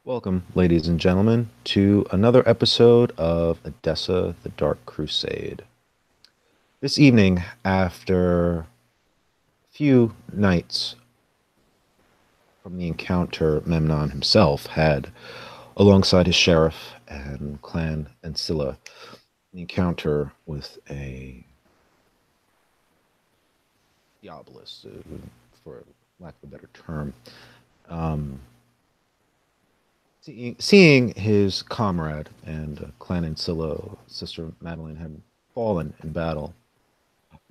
Welcome, ladies and gentlemen, to another episode of Odessa the Dark Crusade. This evening, after a few nights from the encounter Memnon himself had alongside his sheriff and clan Ancilla, the encounter with a Diabolus, for lack of a better term, um, seeing his comrade and clan Ancilla, Sister Madeline, had fallen in battle,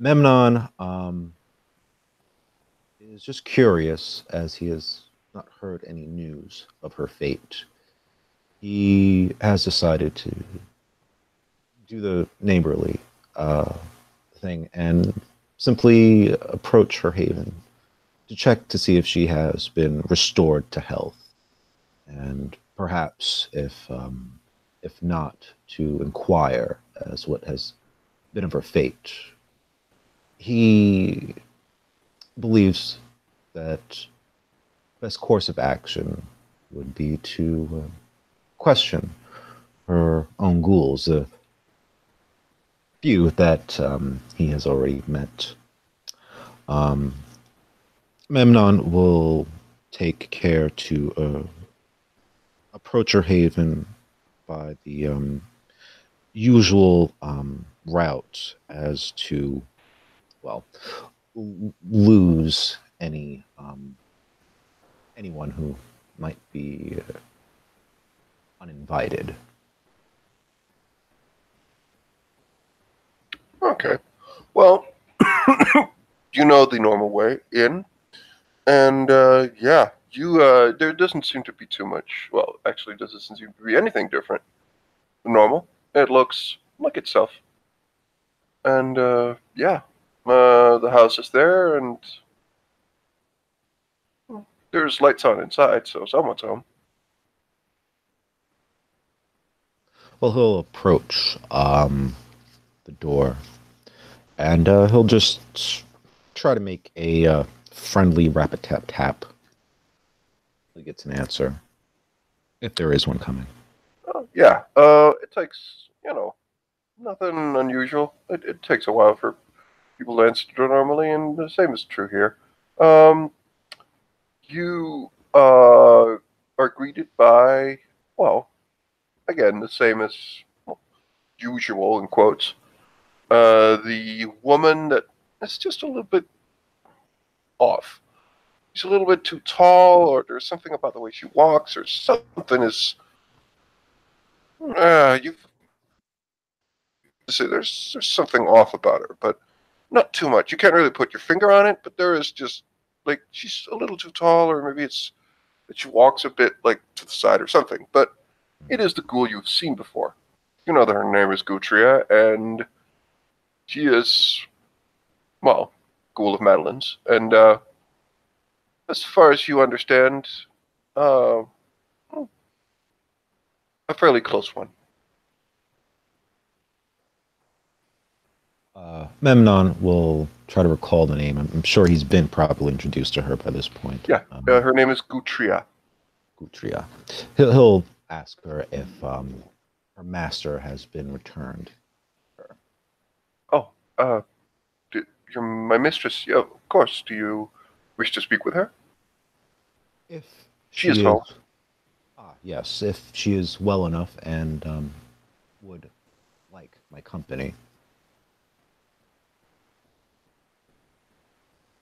Memnon is just curious as he has not heard any news of her fate. He has decided to do the neighborly uh, thing and simply approach her haven to check to see if she has been restored to health, and perhaps if not, to inquire as what has been of her fate. He believes that best course of action would be to question her own ghouls, a few that he has already met. Um, Memnon will take care to approach her haven by the usual route, as to, well, lose anyone who might be uninvited. Okay. Well, you know the normal way in, and yeah, you there doesn't seem to be too much. Well, actually, doesn't seem to be anything different than normal. It looks like itself, and yeah, the house is there, and there's lights on inside, so someone's home. Well, he'll approach the door, and he'll just try to make a friendly rapid tap tap. He gets an answer, if there is one coming. Yeah, it takes nothing unusual. It takes a while for people to answer the door normally, and the same is true here. Um, You are greeted by, well, again, the same as usual, in quotes. The woman that is just a little bit off. She's a little bit too tall, or there's something about the way she walks, or something is. You've there's something off about her, but not too much. You can't really put your finger on it, but there is just like she's a little too tall, or maybe it's that she walks a bit like to the side or something. But it is the ghoul you've seen before. You know that her name is Gutria, and she is, well, Ghoul of Madeline's. And as far as you understand, uh, a fairly close one. Memnon will try to recall the name. I'm sure he's been properly introduced to her by this point. Yeah, her name is Gutria. Gutria. He'll ask her if her master has been returned. Oh, you're my mistress. Yeah, of course. Do you wish to speak with her? If She is she home. is, yes, if she is well enough and would like my company.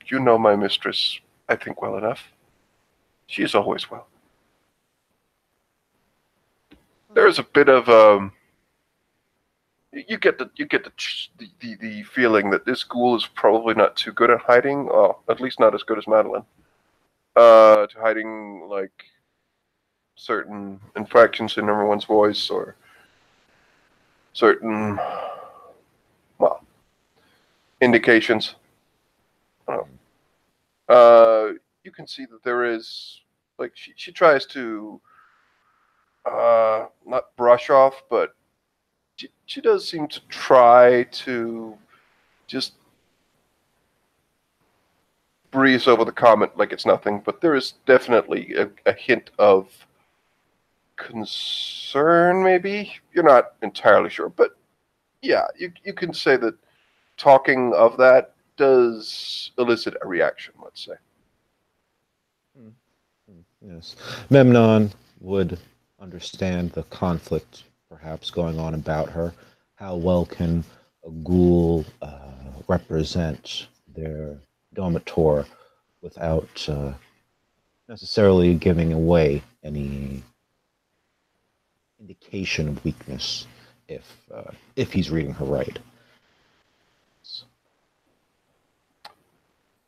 You know my mistress, I think, well enough. She is always well. There is a bit of you get the feeling that this ghoul is probably not too good at hiding. Oh, at least not as good as Madeline. To hiding like certain inflections in everyone's voice, or certain, well, indications. I don't know. You can see that there is, like, she tries to not brush off, but she does seem to try to just breeze over the comment like it's nothing. But there is definitely a hint of concern, maybe? You're not entirely sure, but yeah, you can say that talking of that does elicit a reaction, let's say. Mm, yes. Memnon would understand the conflict perhaps going on about her. How well can a ghoul represent their domator without necessarily giving away any indication of weakness if he's reading her right?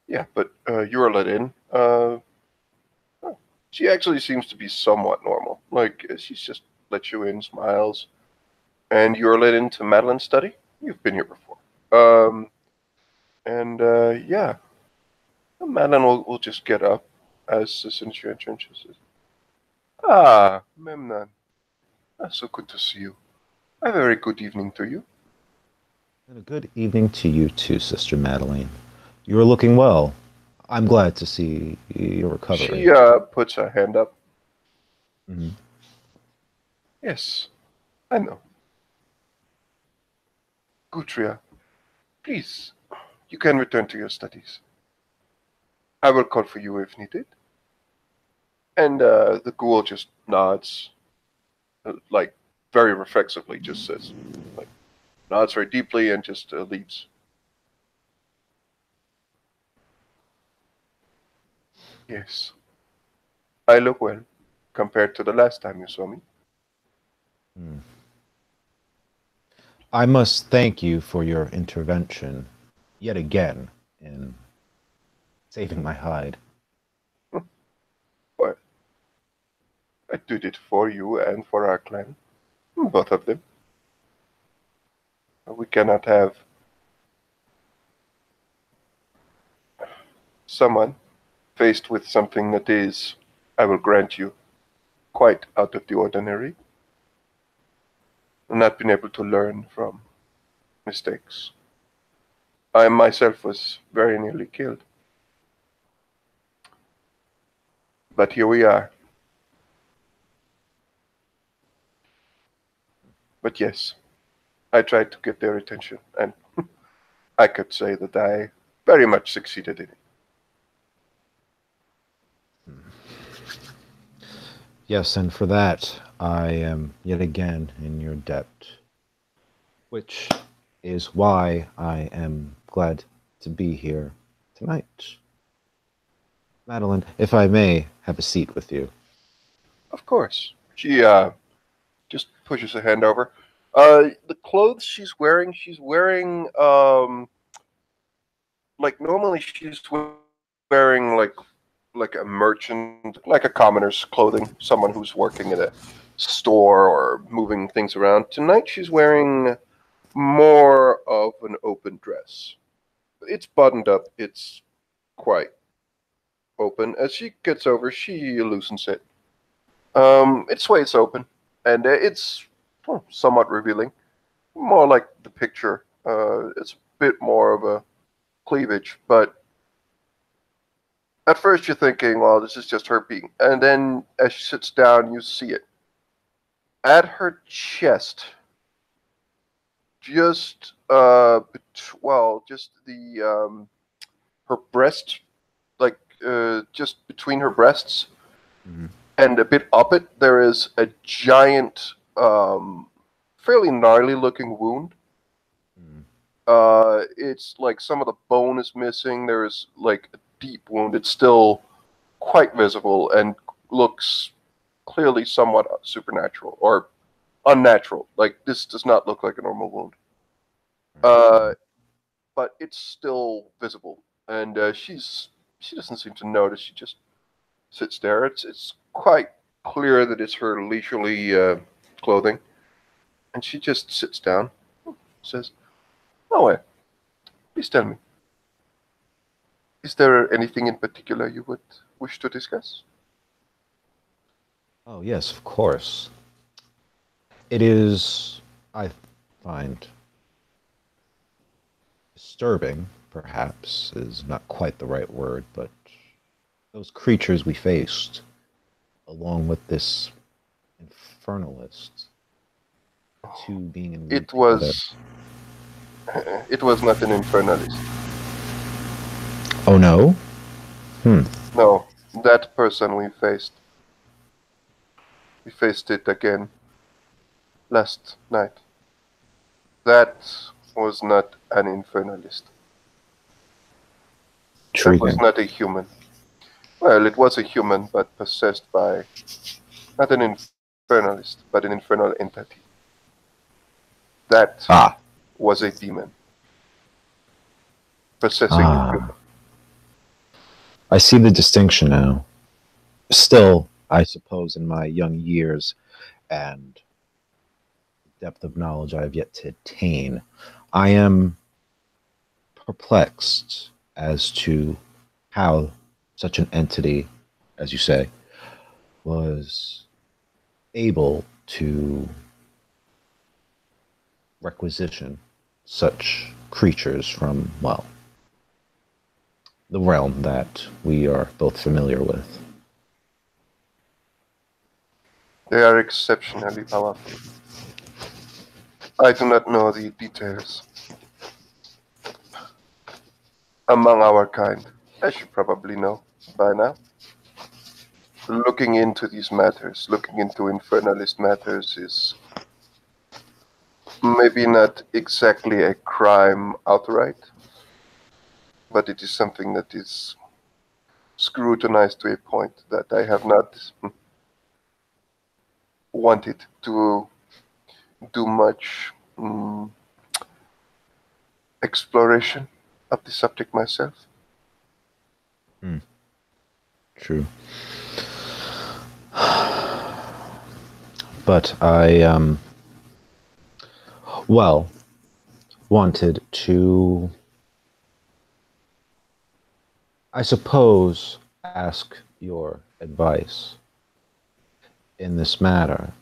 Yeah, but you are let in. She actually seems to be somewhat normal. Like, she's just let you in, smiles, and you're let into Madeline's study. You've been here before. And yeah, Madeline will just get up as soon as you enter, and she says, "Ah, Memnon, so good to see you. A very good evening to you." And a good evening to you too, Sister Madeline. You are looking well. I'm glad to see you're She recovering. puts her hand up. Mhm. Yes, I know. Gutria, please, you can return to your studies. I will call for you if needed. And the ghoul just nods, like very reflexively, just says, like, nods very deeply and just leaves. Yes, I look well compared to the last time you saw me. Mm. I must thank you for your intervention yet again in saving my hide. But I did it for you and for our clan, both of them. We cannot have someone faced with something that is, I will grant you, quite out of the ordinary, and not been able to learn from mistakes. I myself was very nearly killed. But here we are. But yes, I tried to get their attention, and I could say that I very much succeeded in it. Yes, and for that I am yet again in your debt, which is why I am glad to be here tonight. Madeline, if I may have a seat with you. Of course. She just pushes a hand over. The clothes she's wearing like normally she's wearing like a merchant, like a commoner's clothing, someone who's working in a store or moving things around. Tonight she's wearing more of an open dress. It's buttoned up. It's quite open. As she gets over, she loosens it. It sways open, and it's somewhat revealing. More like the picture. It's a bit more of a cleavage, but at first you're thinking, well, this is just her being. And then as she sits down, you see it. At her chest, just, just her breast, like, just between her breasts Mhm. and a bit up it, there is a giant, fairly gnarly looking wound. Mhm. It's like some of the bone is missing. There's like a deep wound. It's still quite visible and looks clearly somewhat supernatural or unnatural. Like this does not look like a normal wound. Uh, but it's still visible, and she doesn't seem to notice. She just sits there. It's quite clear that it's her leisurely clothing, and she just sits down. Says, "Oh, please tell me, is there anything in particular you would wish to discuss?" Oh, yes, of course. It is, I find, disturbing, perhaps, is not quite the right word, but those creatures we faced, along with this infernalist to being in league It together. it was not an infernalist. Oh no? No, that person we faced it again last night. That was not an infernalist. That was Intriguing. not a human. Well, it was a human, but possessed by not an infernalist, but an infernal entity. That Ah. was a demon possessing a Ah. human. I see the distinction now. Still, I suppose in my young years and depth of knowledge I have yet to attain, I am perplexed as to how such an entity, as you say, was able to requisition such creatures from, well, the realm that we are both familiar with. They are exceptionally powerful. I do not know the details. Among our kind, as you probably know by now, looking into these matters, looking into infernalist matters is maybe not exactly a crime outright, but it is something that is scrutinized to a point that I have not wanted to do much exploration of the subject myself. True. But I, well, wanted to, I suppose, ask your advice in this matter,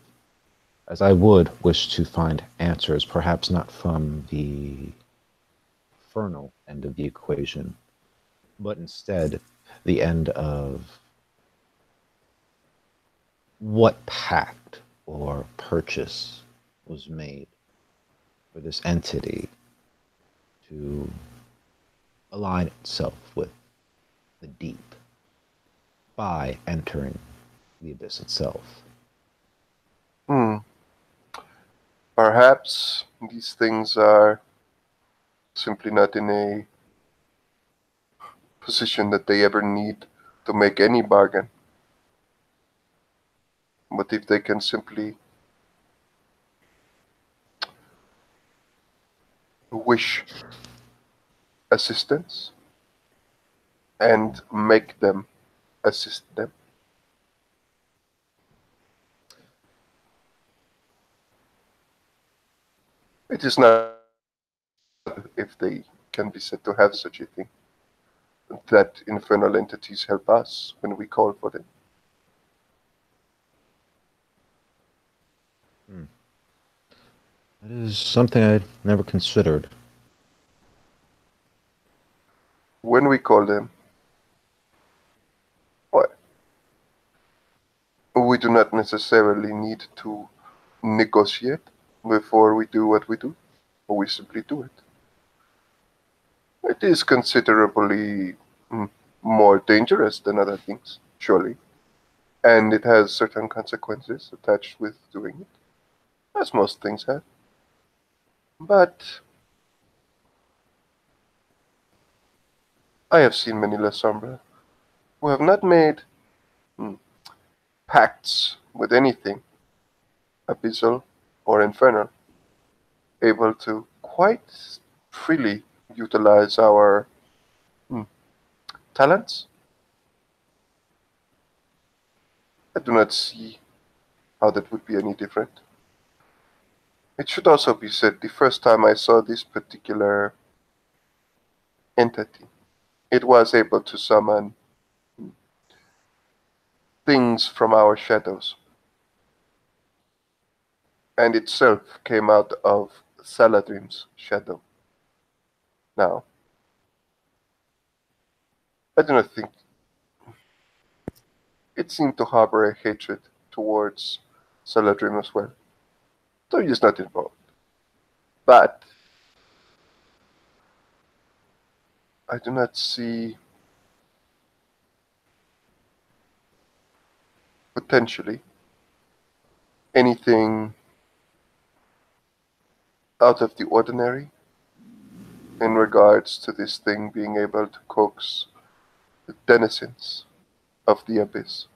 as I would wish to find answers, perhaps not from the infernal end of the equation, but instead the end of what pact or purchase was made for this entity to align itself with the deep by entering the abyss itself. Hmm. Perhaps these things are simply not in a position that they ever need to make any bargain. But if they can simply wish assistance and make them assist them, it is not if they can be said to have such a thing that infernal entities help us when we call for them. That is something I'd never considered. When we call them, what? We do not necessarily need to negotiate before we do what we do, or we simply do it. It is considerably more dangerous than other things, surely, and it has certain consequences attached with doing it, as most things have. But I have seen many La Sombra who have not made mm, pacts with anything, abyssal or infernal, able to quite freely utilize our mm, talents. I do not see how that would be any different. It should also be said the first time I saw this particular entity, it was able to summon things from our shadows, and itself came out of Saladrim's shadow. Now, I do not think it seemed to harbor a hatred towards Saladrim as well, though he is not involved. But I do not see potentially anything out of the ordinary in regards to this thing being able to coax the denizens of the abyss.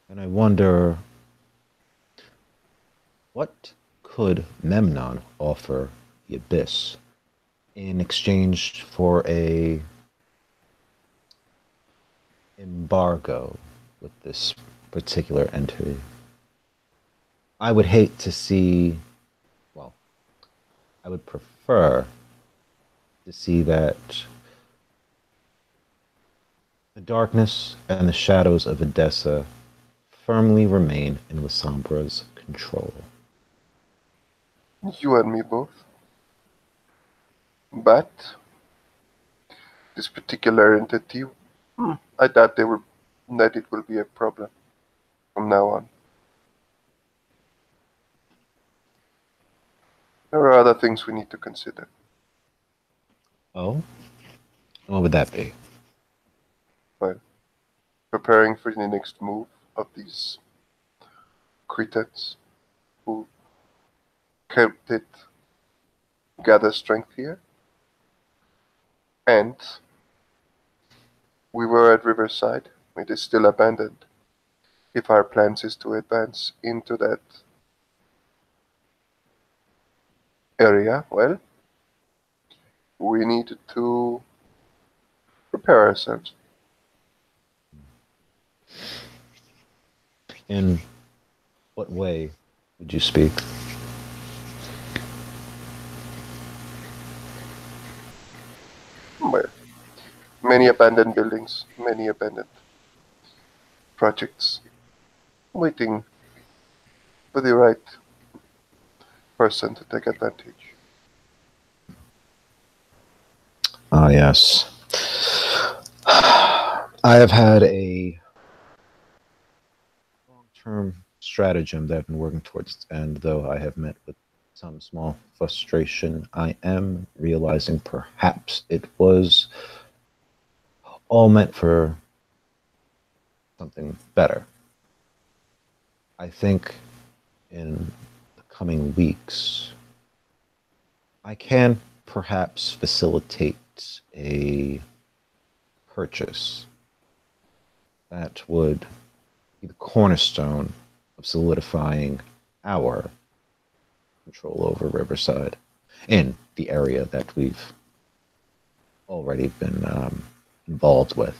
And I wonder, what could Memnon offer the Abyss in exchange for a embargo with this particular entity? I would hate to see, well, I would prefer to see that the darkness and the shadows of Edessa firmly remain in Lasombra's control. You and me both. But this particular entity, I doubt that it will be a problem from now on. There are other things we need to consider. Oh? What would that be? But preparing for the next move of these cretins who helped it gather strength here. And we were at Riverside. It is still abandoned. If our plans is to advance into that area, well, we need to prepare ourselves. In what way would you speak? Well, many abandoned buildings, many abandoned projects, waiting for the right person to take advantage. Ah, yes. I have had a long-term stratagem that I've been working towards, and though I have met with some small frustration, I am realizing perhaps it was all meant for something better. I think in the coming weeks, I can perhaps facilitate a purchase that would be the cornerstone of solidifying our control over Riverside in the area that we've already been involved with.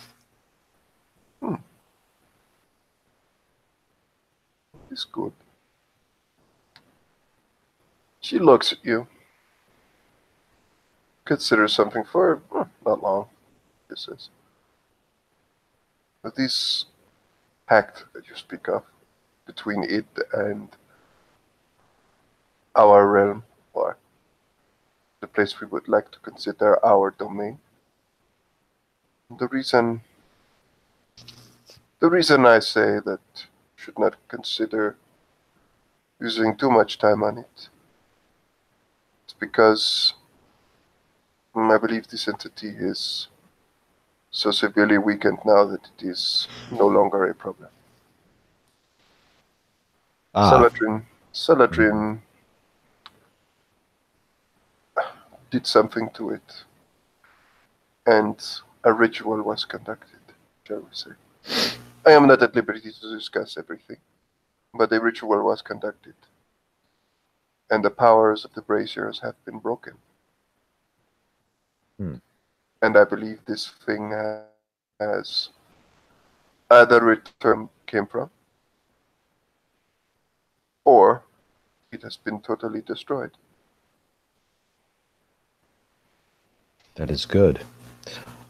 It's good. She looks at you, considers something for not long. This is. But this pact that you speak of between it and our realm, or the place we would like to consider our domain. The reason I say that should not consider using too much time on it is because I believe this entity is so severely weakened now that it is no longer a problem. Ah, Saladrin did something to it, and a ritual was conducted, shall we say. I am not at liberty to discuss everything, but a ritual was conducted, and the powers of the braziers have been broken. And I believe this thing has either returned came from, or it has been totally destroyed. that is good.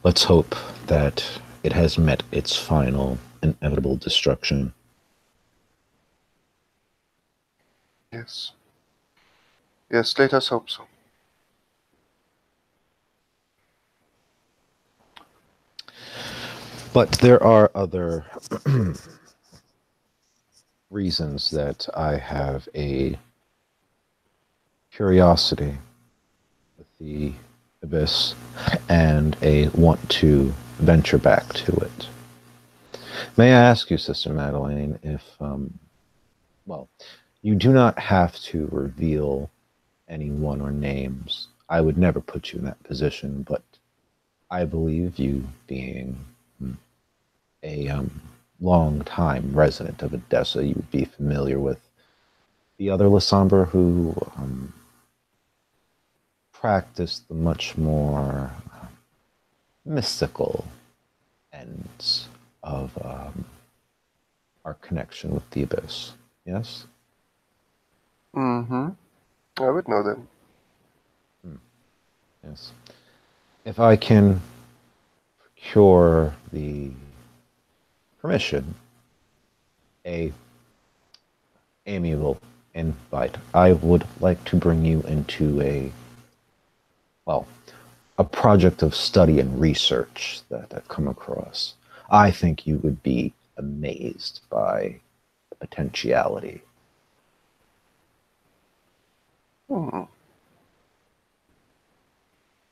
Let's hope that it has met its final inevitable destruction. Yes. Yes, let us hope so. But there are other reasons that I have a curiosity with the abyss and a want to venture back to it. May I ask you, Sister Madeleine, if, well, you do not have to reveal anyone or names. I would never put you in that position, but I believe you being a long time resident of Odessa, you would be familiar with the other Lasombra who practiced the much more mystical ends of our connection with the abyss. Yes? Mm-hmm. I would know them. Yes. If I can procure the permission, a amiable invite, I would like to bring you into well, a project of study and research that I've come across. I think you would be amazed by the potentiality. Hmm.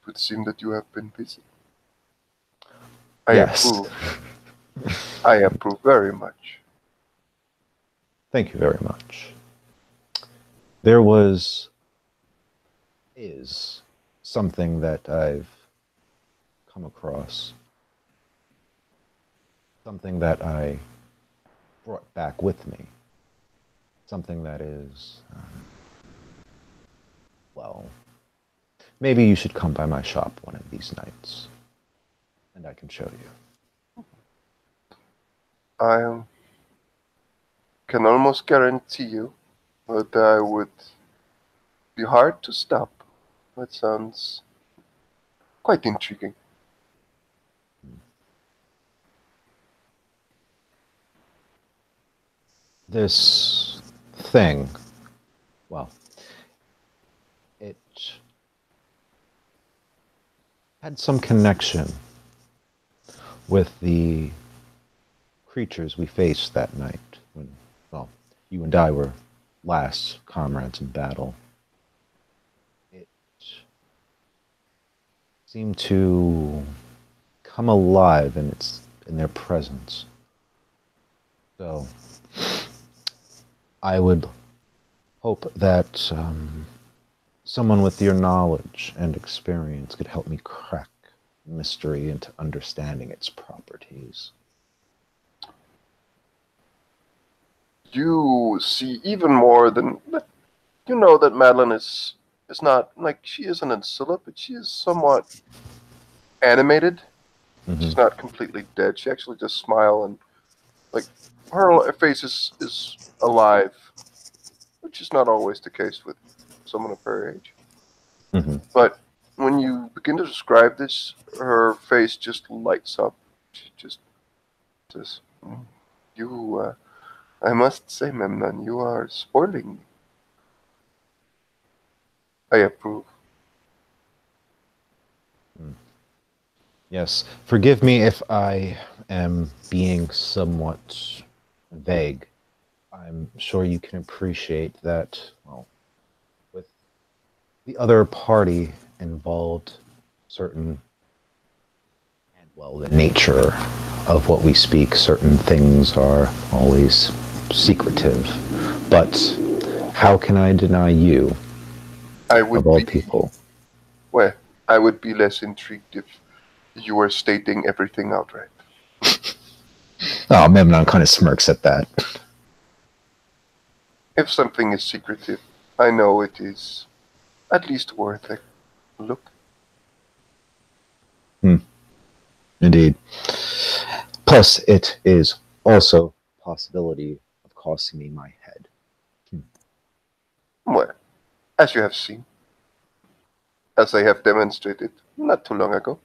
It would seem that you have been busy. I Yes. approve. I approve very much. Thank you very much. There is something that I've come across, something that I brought back with me, something that is, well, maybe you should come by my shop one of these nights, and I can show you. I can almost guarantee you that I would be hard to stop. That sounds quite intriguing. This thing, well, it had some connection with the creatures we faced that night when, well, you and I were last comrades in battle. It seemed to come alive in their presence. So I would hope that someone with your knowledge and experience could help me crack the mystery into understanding its properties. You see even more than you know that Madeline is not like she isn't Ancilla, but she is somewhat animated. Mm-hmm. She's not completely dead. She actually just smile and like her face is alive, which is not always the case with someone of her age. Mm-hmm. But when you begin to describe this, her face just lights up. She just says, "You, I must say, Memnon, you are spoiling me. I approve." Yes, forgive me if I am being somewhat vague. I'm sure you can appreciate that, well, with the other party involved, certain, and well, the nature of what we speak, certain things are always secretive. But how can I deny you, I of would all be people? well. I would be less intrigued if you were stating everything outright. Oh, Memnon kind of smirks at that. If something is secretive, I know it is at least worth a look. Indeed. Plus, it is also a possibility of costing me my head. Well, as you have seen, as I have demonstrated not too long ago,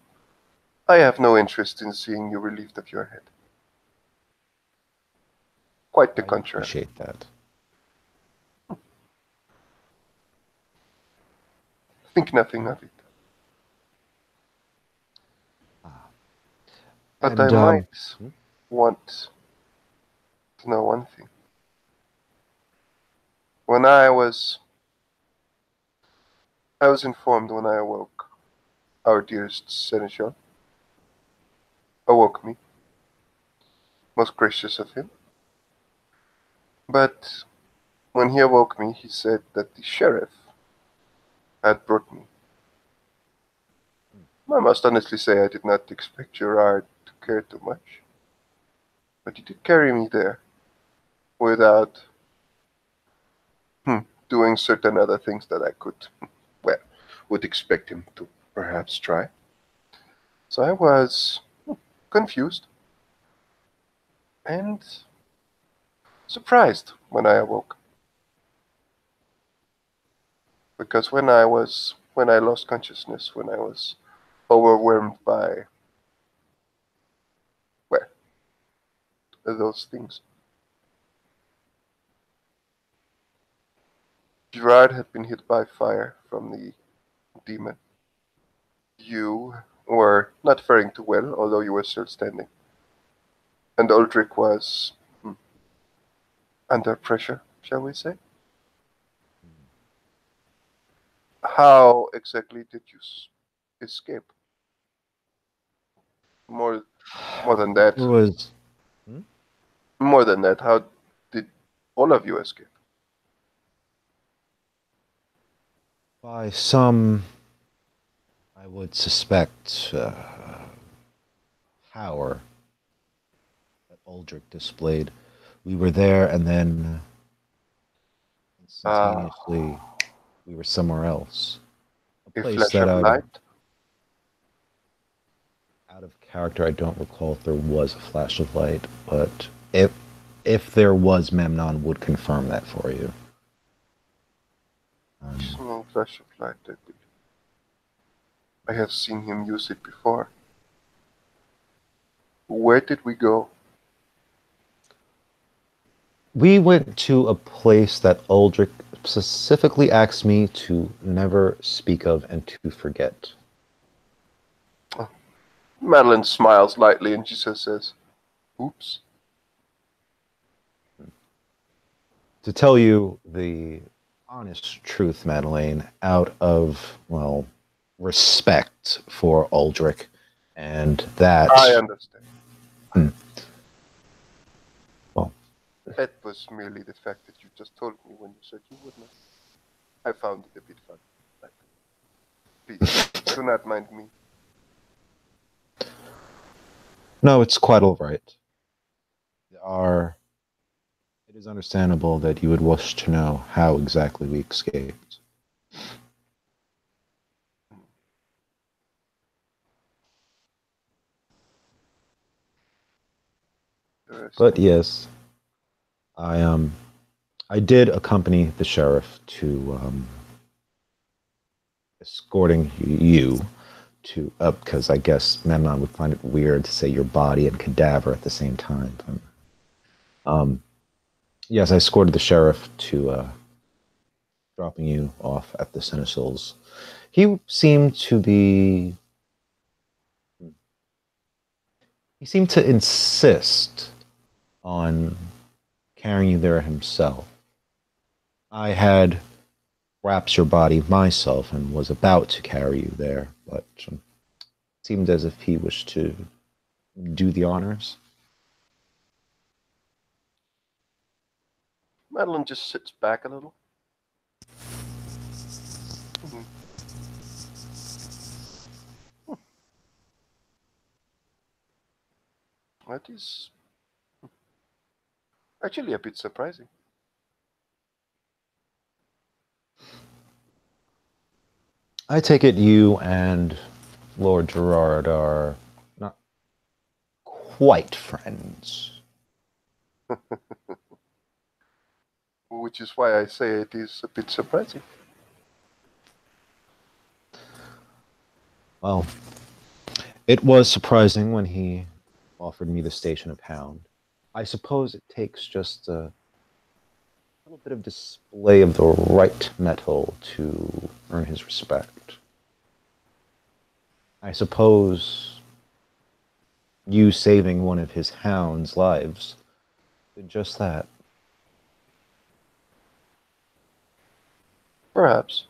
I have no interest in seeing you relieved of your head. Quite the I contrary. appreciate that. Think nothing of it. But I And might want to know one thing. When I was informed when I awoke, our dearest seneschal awoke me, most gracious of him. But when he awoke me, he said that the sheriff had brought me. I must honestly say I did not expect Gerard to care too much, but he did carry me there without doing certain other things that I well, would expect him to perhaps try. So I was confused and surprised when I awoke. Because when I lost consciousness, when I was overwhelmed by, well, those things, Gerard had been hit by fire from the demon. You were not faring too well, although you were still standing. And Aldrich was under pressure, shall we say? How exactly did you escape? More, more than it that, was hmm? more than that, how did all of you escape? By some, I would suspect, power that Aldrich displayed. We were there, and then Ah, instantaneously we were somewhere else. A a place flash that of I'm light? out of character. I don't recall if there was a flash of light, but if there was, Memnon would confirm that for you. Small flash of light, I believe. I have seen him use it before. Where did we go? We went to a place that Aldrich specifically asked me to never speak of and to forget. Oh. Madeline smiles lightly and she just says, oops. To tell you the honest truth, Madeleine, out of, well, respect for Aldrich, and I that, understand. hmm, well, It was merely the fact that you just told me when you said you would not. I found it a bit fun. But please, do not mind me. no, it's quite all right. It is understandable that you would wish to know how exactly we escaped. But Interesting. yes, I I did accompany the sheriff to escorting you to up because I guess Memnon would find it weird to say your body and cadaver at the same time. Um, yes, I escorted the sheriff to dropping you off at the Seneschals. He seemed to be. He seemed to insist on carrying you there himself. I had wrapped your body myself and was about to carry you there, but it seemed as if he wished to do the honors. Madeline just sits back a little. Mhm. That is actually a bit surprising. I take it you and Lord Gerard are not quite friends. Which is why I say it is a bit surprising. Well, it was surprising when he offered me the station of Hound. I suppose it takes just a little bit of display of the right metal to earn his respect. I suppose you saving one of his hounds' lives did just that. Perhaps.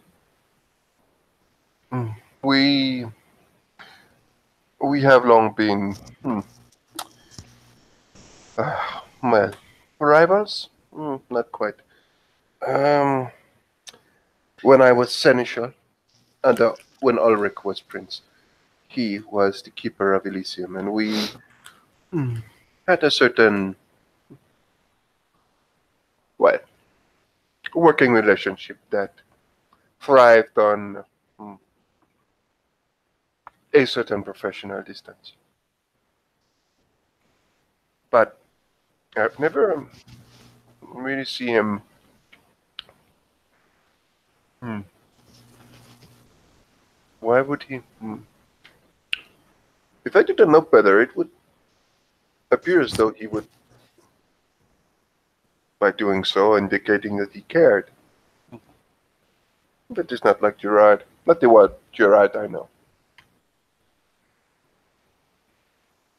Hmm. We we have long been well, rivals? Not quite. Um, when I was seneschal and when Ulrich was prince, he was the keeper of Elysium, and we had a certain, well, working relationship that thrived on mm, a certain professional distance. But I've never really seen him. Hmm, why would he? If I didn't know better, it would appear as though he would, by doing so, indicating that he cared. That is not like Gerard. Not the word Gerard I know.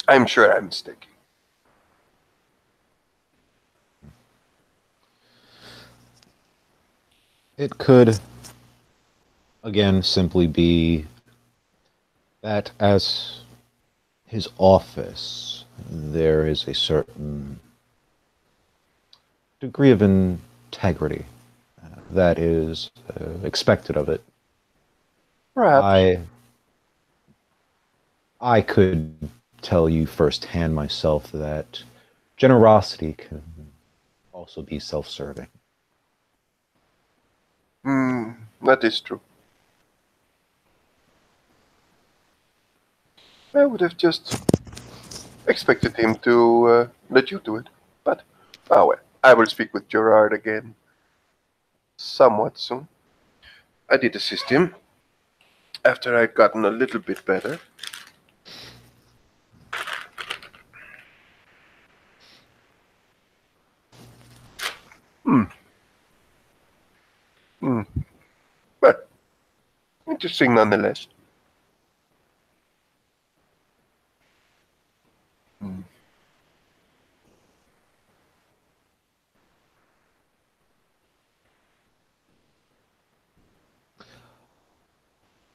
I'm sure I'm mistaken. It could, again, simply be that as his office, there is a certain degree of integrity that is expected of it. Perhaps. I I could tell you firsthand myself that generosity can also be self-serving. That is true. I would have just expected him to let you do it. But, oh well, I will speak with Gerard again somewhat soon. I did assist him after I'd gotten a little bit better. Hmm. Hmm. But interesting nonetheless. Hmm.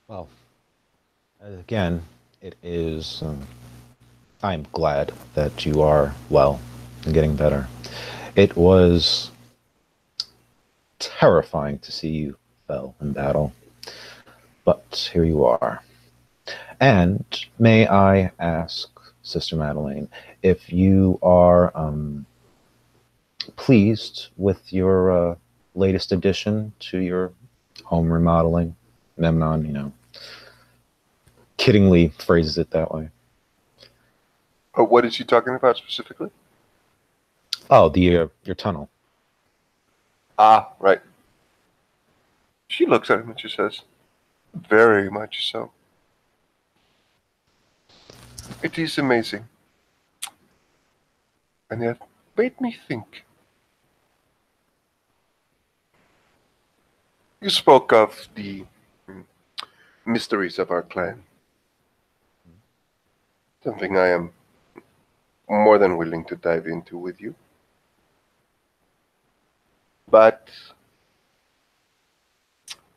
Well, again, it is. I'm glad that you are well and getting better. It was terrifying to see you fell in battle, but here you are. And may I ask, Sister Madeleine, if you are pleased with your latest addition to your home remodeling? Memnon, kiddingly phrases it that way. What is he talking about specifically? Oh, the your tunnel. Ah, right. She looks at him and she says, very much so. It is amazing. And yet made me think. You spoke of the mm, mysteries of our clan. Something I am more than willing to dive into with you. But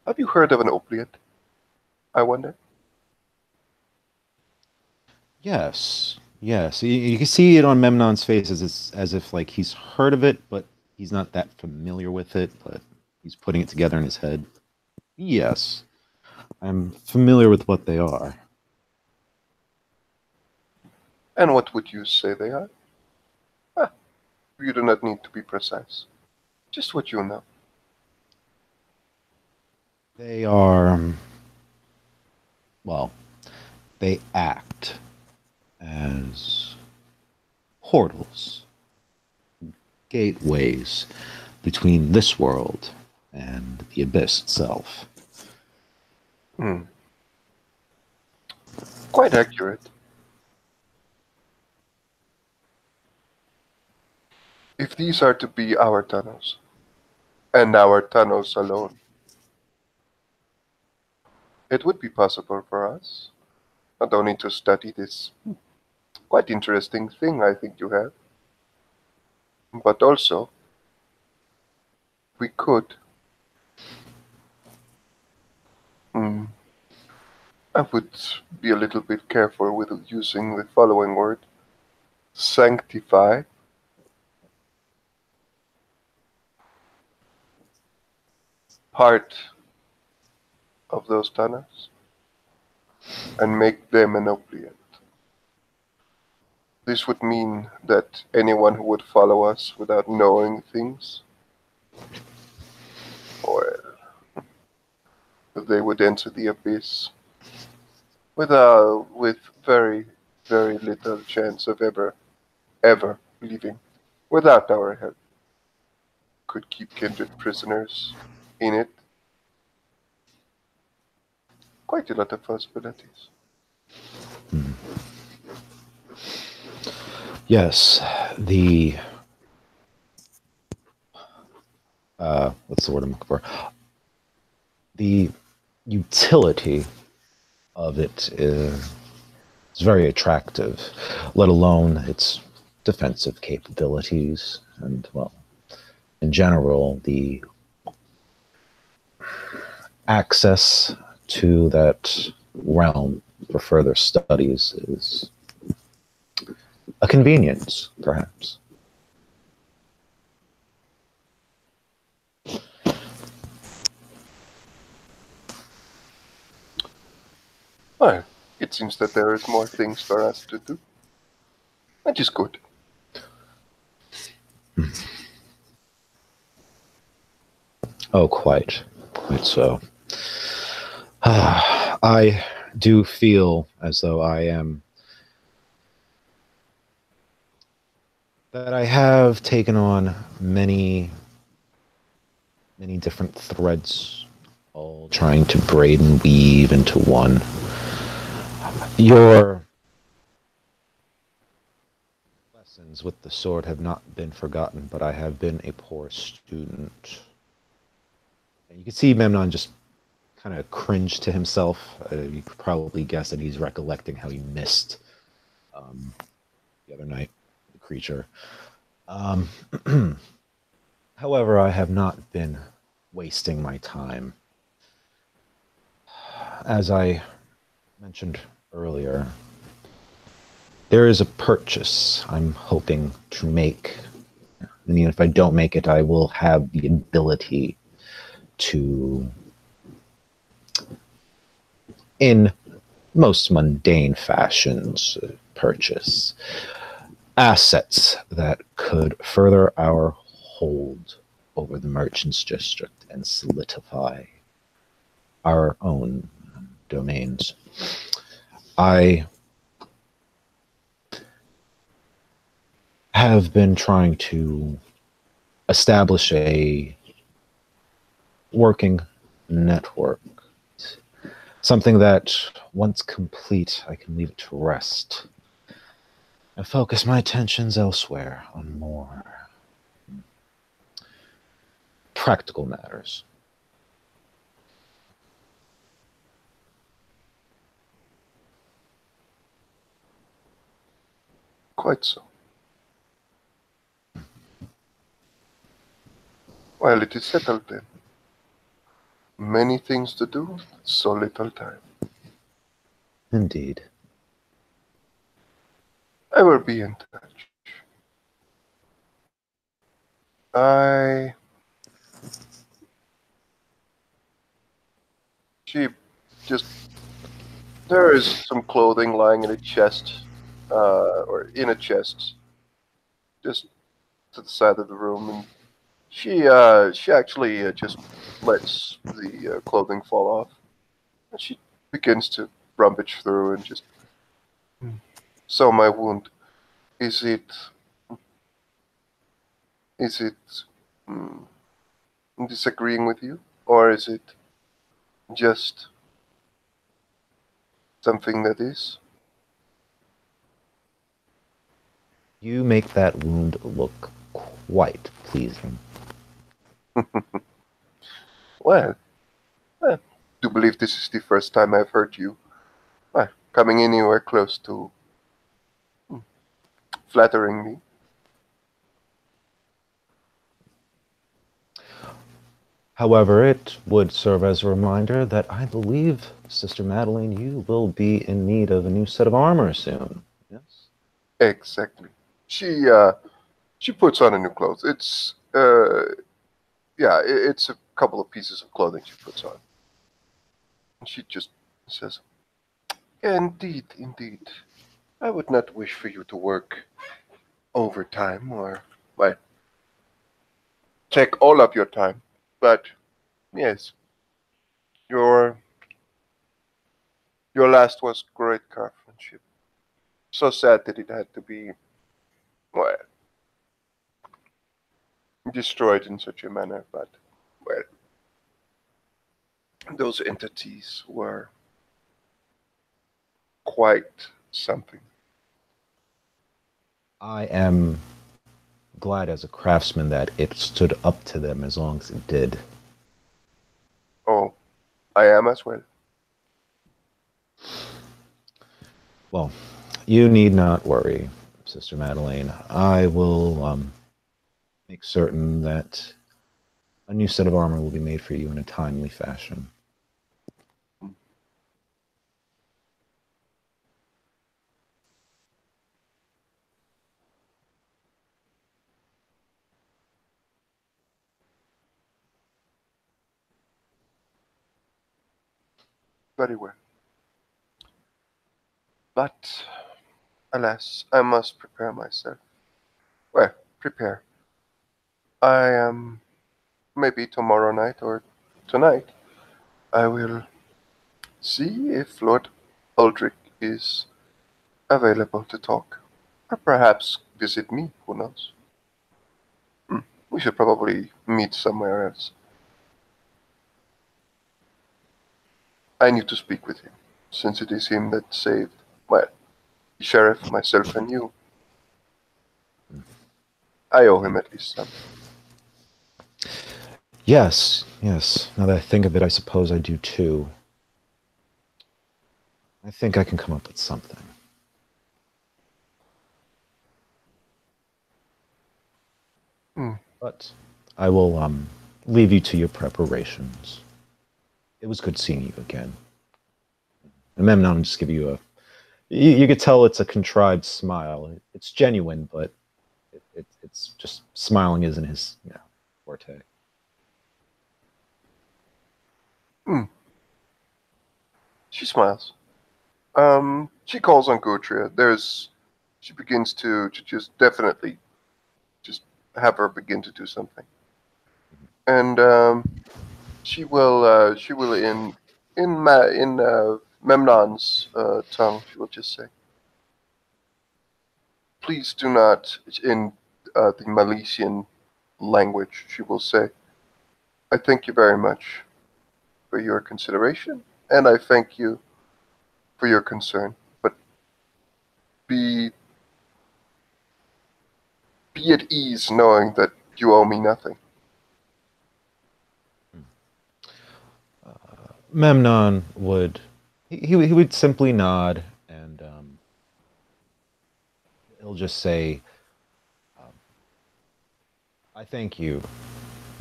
have you heard of an opiate? I wonder. Yes, yes. You can see it on Memnon's face as if like he's heard of it, but he's not that familiar with it. But he's putting it together in his head. Yes, I'm familiar with what they are. And what would you say they are? Ah, you do not need to be precise. Just what you know. They are, well, they act as portals, gateways between this world and the abyss itself. Hmm. Quite accurate. If these are to be our tunnels, and our tunnels alone, it would be possible for us not only to study this quite interesting thing I think you have. But also, we could, mm, I would be a little bit careful with using the following word, sanctify part of those tunnels and make them an opiate. This would mean that anyone who would follow us without knowing things, or they would enter the abyss with very, very little chance of ever leaving without our help. Could keep kindred prisoners in it. Quite a lot of possibilities. Yes, the what's the word I'm looking for? The utility of it is very attractive, let alone its defensive capabilities and, well, in general, the access to that realm for further studies is a convenience, perhaps. Well, it seems that there is more things for us to do. Which is good. Oh, quite so. I do feel as though that I have taken on many different threads, all trying to braid and weave into one. Your lessons with the sword have not been forgotten, but I have been a poor student. And you can see Memnon just kind of cringe to himself. You could probably guess that he's recollecting how he missed the other night, the creature. However, I have not been wasting my time. As I mentioned earlier, there is a purchase I'm hoping to make. I mean, if I don't make it, I will have the ability to, in most mundane fashions, purchase assets that could further our hold over the merchants district and solidify our own domains. I have been trying to establish a working network, something that, once complete, I can leave it to rest and focus my attentions elsewhere on more practical matters. Quite so. Well, it is settled then. Many things to do, so little time. Indeed. I will be in touch. I... She just... There is some clothing lying in a chest, or in a chest, just to the side of the room, and she actually just lets the clothing fall off. And she begins to rummage through and just... So my wound, is it... Is it... Mm, disagreeing with you? Or is it just something that is? You make that wound look quite pleasing. Well, I do believe this is the first time I've heard you coming anywhere close to flattering me. However, it would serve as a reminder that I believe, Sister Madeline, you will be in need of a new set of armor soon. Yes? Exactly. She puts on a new clothes. It's a couple of pieces of clothing she puts on. And she just says, "Indeed, indeed. I would not wish for you to work overtime or, well, take all of your time. But yes, your your last was great craftsmanship. So sad that it had to be, well, destroyed in such a manner. But well, those entities were quite something." I am glad as a craftsman that it stood up to them as long as it did. Oh, I am as well. Well, you need not worry, Sister Madeleine. I will make certain that a new set of armor will be made for you in a timely fashion. Very well. But alas, I must prepare myself. Well, prepare. I am maybe tomorrow night or tonight. I will see if Lord Aldrich is available to talk. Or perhaps visit me, who knows? Hmm. We should probably meet somewhere else. I need to speak with him, since it is him that saved, well, the sheriff, myself, and you. I owe him at least something. Yes, yes. Now that I think of it, I suppose I do too. I think I can come up with something. Hmm. But I will leave you to your preparations. It was good seeing you again. And Memnon just give you a. You could tell it's a contrived smile. It's genuine, but it's just smiling isn't his forte. Hmm. She smiles. She calls on Gotria. She begins to just definitely just have her begin to do something. And she will in Memnon's tongue, she will just say, "Please do not," in the Milesian language, she will say, "I thank you very much for your consideration, and I thank you for your concern. But be be at ease knowing that you owe me nothing." Memnon would he would simply nod and he'll just say, "I thank you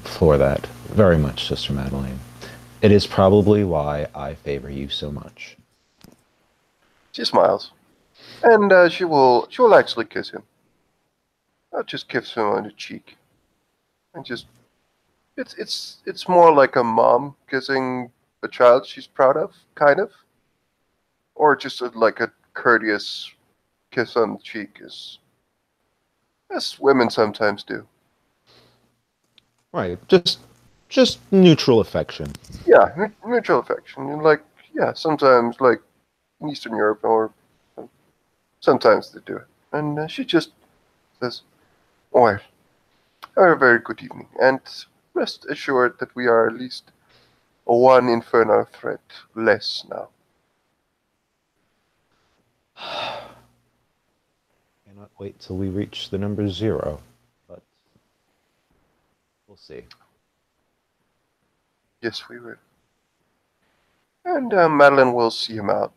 for that very much, Sister Madeline. It is probably why I favor you so much." She smiles, and she will actually kiss him. I'll just kiss him on the cheek, and just it's more like a mom kissing a child she's proud of, kind of, or just like a courteous kiss on the cheek, as women sometimes do. Right, just neutral affection. Yeah, mutual affection. And like, yeah, sometimes like in Eastern Europe, or sometimes they do it. And she just says, "Well, have a very good evening, and rest assured that we are at least one inferno threat less now." Cannot wait till we reach the number 0, but we'll see. Yes, we will. And Madeline will see him out.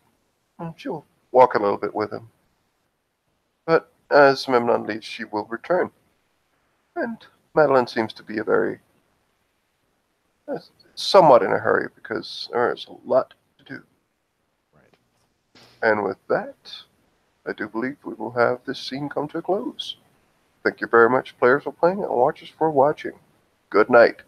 She'll walk a little bit with him. But as Memnon leaves, she will return. And Madeline seems to be somewhat in a hurry because there is a lot to do. Right. And with that, I do believe we will have this scene come to a close. Thank you very much, players, for playing, and watchers for watching. Good night.